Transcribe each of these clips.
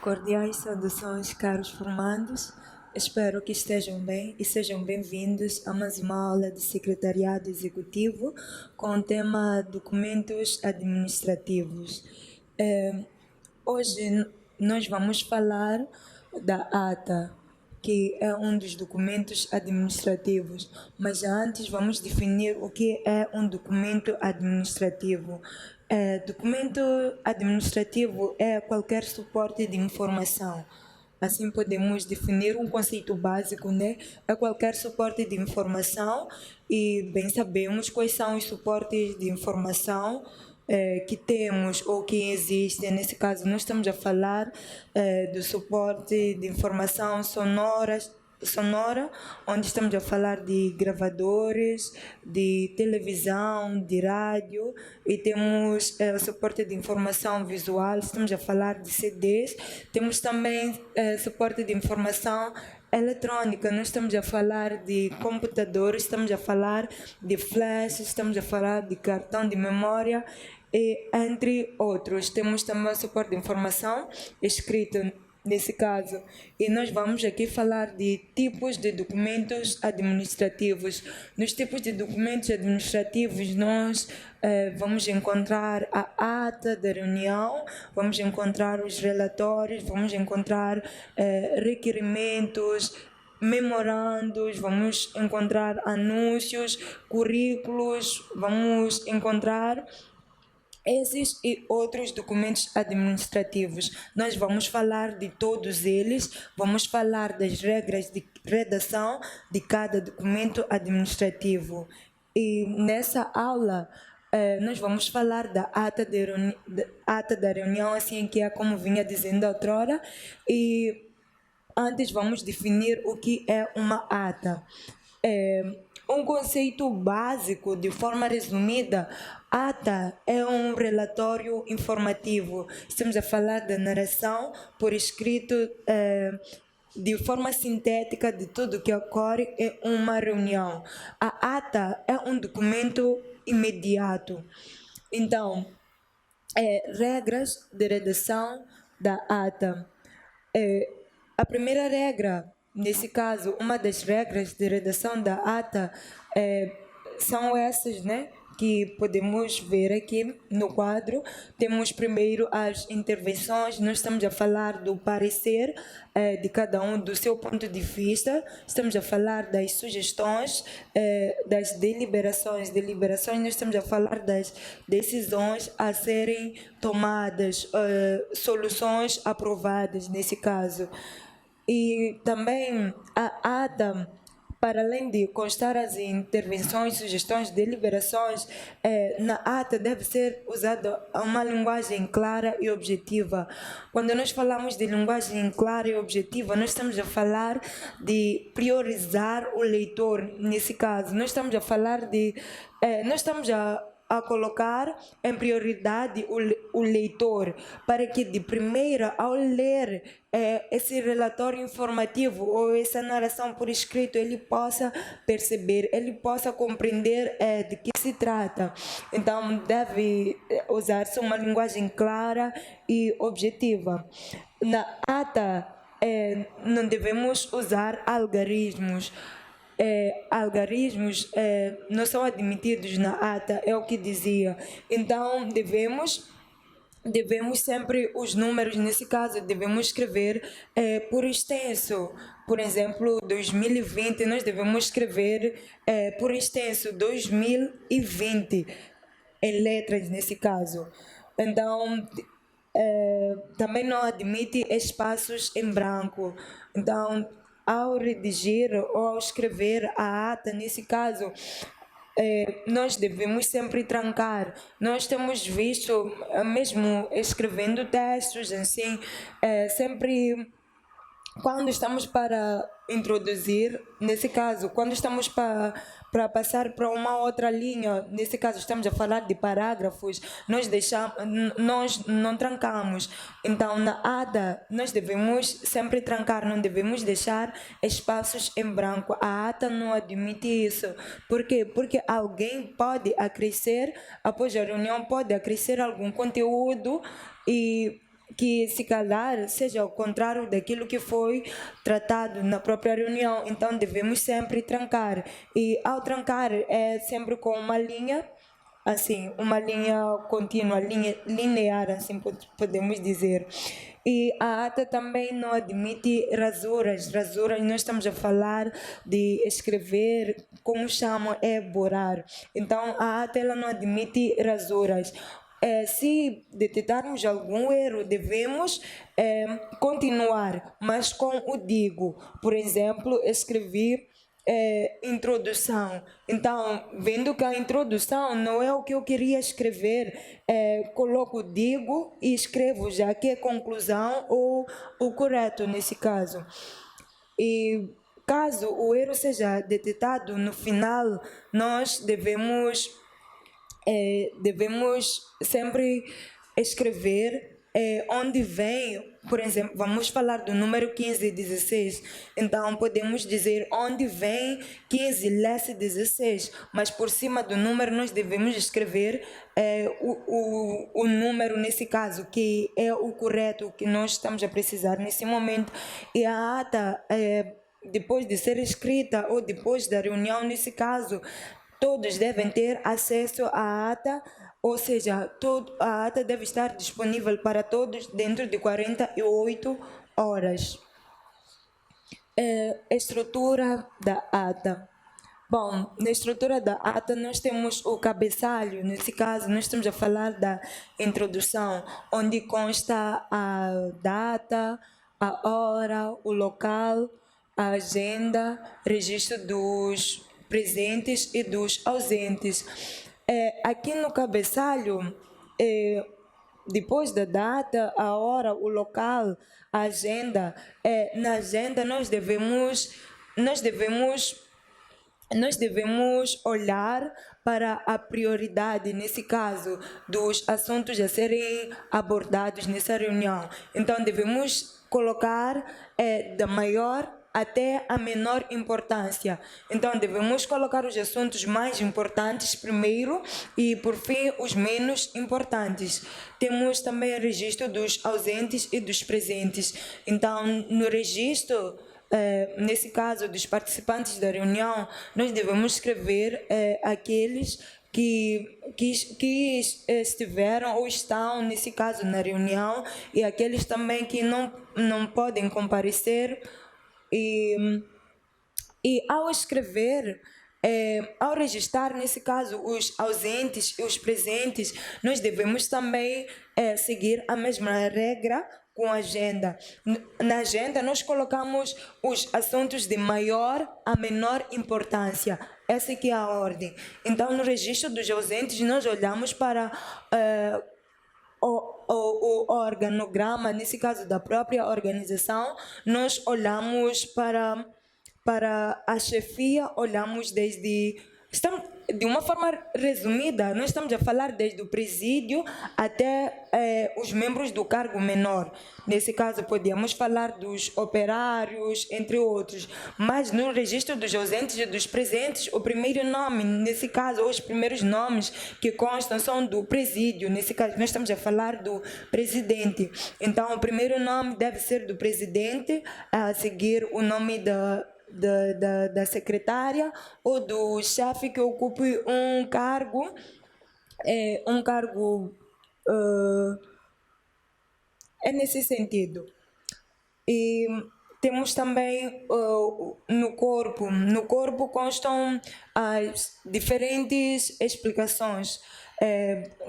Cordiais saudações, caros formandos. Espero que estejam bem e sejam bem-vindos a mais uma aula de Secretariado Executivo com o tema Documentos Administrativos. Hoje nós vamos falar da ata, que é um dos documentos administrativos, mas antes vamos definir o que é um documento administrativo. Documento administrativo é qualquer suporte de informação. Assim podemos definir um conceito básico, né? É qualquer suporte de informação e bem sabemos quais são os suportes de informação que temos ou que existem. Nesse caso, nós estamos a falar do suporte de informação sonora, onde estamos a falar de gravadores, de televisão, de rádio, e temos o suporte de informação visual, estamos a falar de CDs, temos também suporte de informação eletrônica, nós estamos a falar de computadores, estamos a falar de flash, estamos a falar de cartão de memória, e entre outros. Temos também o suporte de informação escrito nesse caso, e nós vamos aqui falar de tipos de documentos administrativos. Nos tipos de documentos administrativos nós vamos encontrar a ata da reunião, vamos encontrar os relatórios, vamos encontrar requerimentos, memorandos, vamos encontrar anúncios, currículos, vamos encontrar esses e outros documentos administrativos. Nós vamos falar de todos eles, vamos falar das regras de redação de cada documento administrativo. E nessa aula, nós vamos falar da ata da reunião, assim que é como vinha dizendo outrora, e antes vamos definir o que é uma ata. Um conceito básico, de forma resumida, ata é um relatório informativo. Estamos a falar da narração por escrito de forma sintética de tudo que ocorre em uma reunião. A ata é um documento imediato. Então, regras de redação da ata. A primeira regra, nesse caso, uma das regras de redação da ata são essas, né? Que podemos ver aqui no quadro. Temos primeiro as intervenções, nós estamos a falar do parecer de cada um do seu ponto de vista, estamos a falar das sugestões, das deliberações, nós estamos a falar das decisões a serem tomadas, soluções aprovadas nesse caso. E também a ata, para além de constar as intervenções, sugestões, deliberações, na ata deve ser usada uma linguagem clara e objetiva. Quando nós falamos de linguagem clara e objetiva, nós estamos a falar de priorizar o leitor, nesse caso. Nós estamos a falar de... nós estamos a colocar em prioridade o leitor, para que de primeira, ao ler esse relatório informativo ou essa narração por escrito, ele possa perceber, ele possa compreender de que se trata. Então, deve usar-se uma linguagem clara e objetiva. Na ata, não devemos usar algarismos. Algarismos não são admitidos na ata, é o que dizia. Então, devemos sempre os números, nesse caso, devemos escrever por extenso. Por exemplo, 2020, nós devemos escrever por extenso 2020, em letras, nesse caso. Então, também não admite espaços em branco. Então, ao redigir ou ao escrever a ata, nesse caso, nós devemos sempre trancar. Nós temos visto, mesmo escrevendo textos, assim, sempre quando estamos para introduzir, nesse caso, quando estamos para passar para uma outra linha, nesse caso estamos a falar de parágrafos, nós não trancamos. Então, na ata, nós devemos sempre trancar, não devemos deixar espaços em branco. A ata não admite isso. Por quê? Porque alguém pode acrescer, após a reunião, pode acrescer algum conteúdo e que se calhar seja ao contrário daquilo que foi tratado na própria reunião. Então devemos sempre trancar. E ao trancar é sempre com uma linha, assim, uma linha contínua, linha linear, assim podemos dizer. E a ata também não admite rasuras. Rasuras, nós estamos a falar de escrever, como chamam, é borrar. Então a ata ela não admite rasuras. Se detectarmos algum erro, devemos continuar, mas com o digo. Por exemplo, escrevi introdução. Então, vendo que a introdução não é o que eu queria escrever, coloco digo e escrevo já que é conclusão ou o correto nesse caso. E caso o erro seja detectado no final, nós devemos sempre escrever onde vem, por exemplo, vamos falar do número 15 e 16, então podemos dizer onde vem 15 less 16, mas por cima do número nós devemos escrever o número nesse caso, que é o correto que nós estamos a precisar nesse momento, e a ata depois de ser escrita ou depois da reunião, nesse caso, todos devem ter acesso à ata, ou seja, a ata deve estar disponível para todos dentro de 48 horas. Estrutura da ata. Bom, na estrutura da ata nós temos o cabeçalho, nesse caso nós estamos a falar da introdução, onde consta a data, a hora, o local, a agenda, registro dos presentes e dos ausentes. Aqui no cabeçalho, depois da data, a hora, o local, a agenda, na agenda nós devemos olhar para a prioridade, nesse caso, dos assuntos a serem abordados nessa reunião. Então, devemos colocar da maior até a menor importância. Então, devemos colocar os assuntos mais importantes primeiro e, por fim, os menos importantes. Temos também o registro dos ausentes e dos presentes. Então, no registro, nesse caso dos participantes da reunião, nós devemos escrever aqueles que estiveram ou estão, nesse caso, na reunião, e aqueles também que não podem comparecer. E ao escrever, ao registrar, nesse caso, os ausentes e os presentes, nós devemos também seguir a mesma regra com a agenda. Na agenda, nós colocamos os assuntos de maior a menor importância. Essa aqui é a ordem. Então, no registro dos ausentes, nós olhamos para o organograma, nesse caso da própria organização, nós olhamos para a chefia, olhamos desde... de uma forma resumida, nós estamos a falar desde o presídio até os membros do cargo menor. Nesse caso, podíamos falar dos operários, entre outros. Mas no registro dos ausentes e dos presentes, o primeiro nome, nesse caso, ou os primeiros nomes que constam são do presídio. Nesse caso, nós estamos a falar do presidente. Então, o primeiro nome deve ser do presidente, a seguir o nome da secretária ou do chefe que ocupe um cargo é nesse sentido. E temos também no corpo constam as diferentes explicações.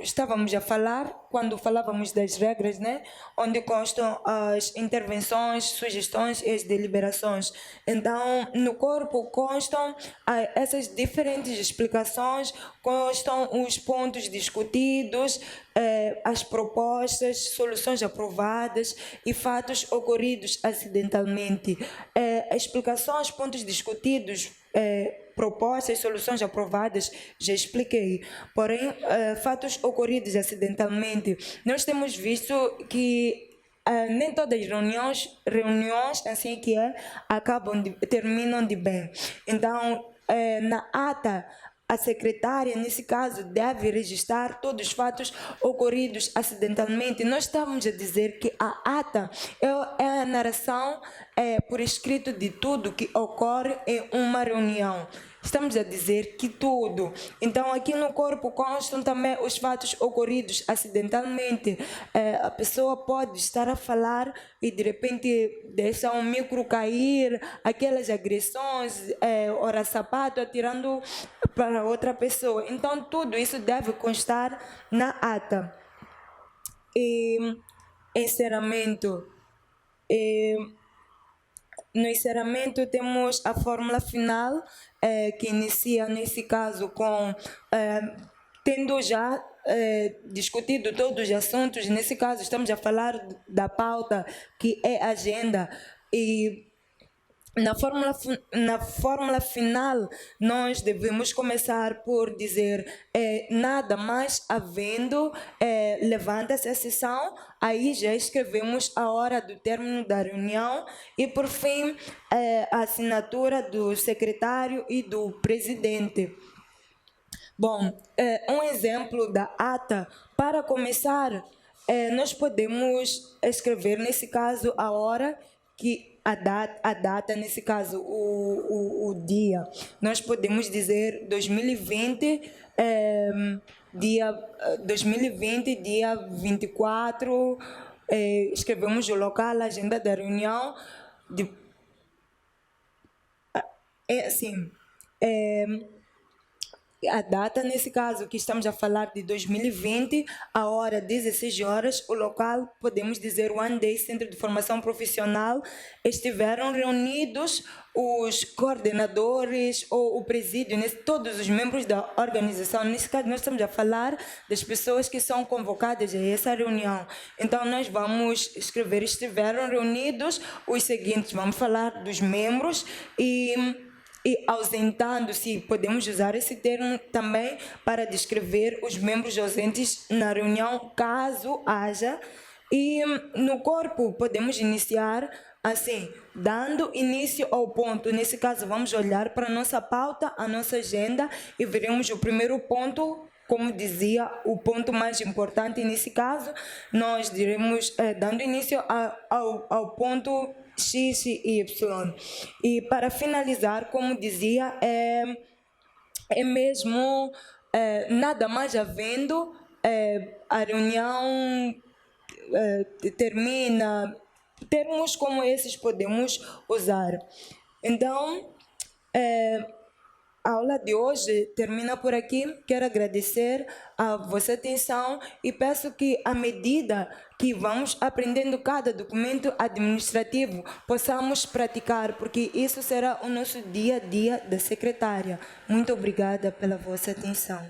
Estávamos a falar, quando falávamos das regras, né? Onde constam as intervenções, sugestões e as deliberações. Então, no corpo constam essas diferentes explicações, constam os pontos discutidos, as propostas, soluções aprovadas e fatos ocorridos acidentalmente. Explicações, pontos discutidos, propostas, soluções aprovadas, já expliquei. Porém, fatos ocorridos acidentalmente, nós temos visto que nem todas as reuniões assim que terminam de bem. Então, na ata, a secretária, nesse caso, deve registrar todos os fatos ocorridos acidentalmente. Nós estamos a dizer que a ata é a narração por escrito de tudo que ocorre em uma reunião. Estamos a dizer que tudo. Então, aqui no corpo constam também os fatos ocorridos acidentalmente. A pessoa pode estar a falar e, de repente, deixa um micro cair, aquelas agressões, ora sapato, atirando para outra pessoa. Então, tudo isso deve constar na ata. E encerramento. No encerramento temos a fórmula final, que inicia nesse caso com, tendo já discutido todos os assuntos, nesse caso estamos a falar da pauta que é a agenda, e na fórmula final, nós devemos começar por dizer nada mais havendo, levanta-se a sessão, aí já escrevemos a hora do término da reunião e, por fim, a assinatura do secretário e do presidente. Bom, um exemplo da ata, para começar, nós podemos escrever, nesse caso, a hora que a data, nesse caso, o dia. Nós podemos dizer 2020, dia 24, escrevemos o local, a agenda da reunião. Assim, a data, nesse caso, que estamos a falar de 2020, a hora 16 horas, o local, podemos dizer One Day Centro de Formação Profissional, estiveram reunidos os coordenadores ou o presídio, todos os membros da organização. Nesse caso, nós estamos a falar das pessoas que são convocadas a essa reunião. Então, nós vamos escrever, estiveram reunidos os seguintes, vamos falar dos membros e ausentando-se, podemos usar esse termo também para descrever os membros ausentes na reunião, caso haja. E no corpo podemos iniciar assim, dando início ao ponto. Nesse caso, vamos olhar para a nossa pauta, a nossa agenda, e veremos o primeiro ponto. Como dizia, o ponto mais importante nesse caso, nós diremos, dando início ao ponto X e Y. E para finalizar, como dizia, é mesmo nada mais havendo, a reunião termina, termos como esses podemos usar. Então, a aula de hoje termina por aqui. Quero agradecer a vossa atenção e peço que, à medida que vamos aprendendo cada documento administrativo, possamos praticar, porque isso será o nosso dia a dia da secretária. Muito obrigada pela vossa atenção.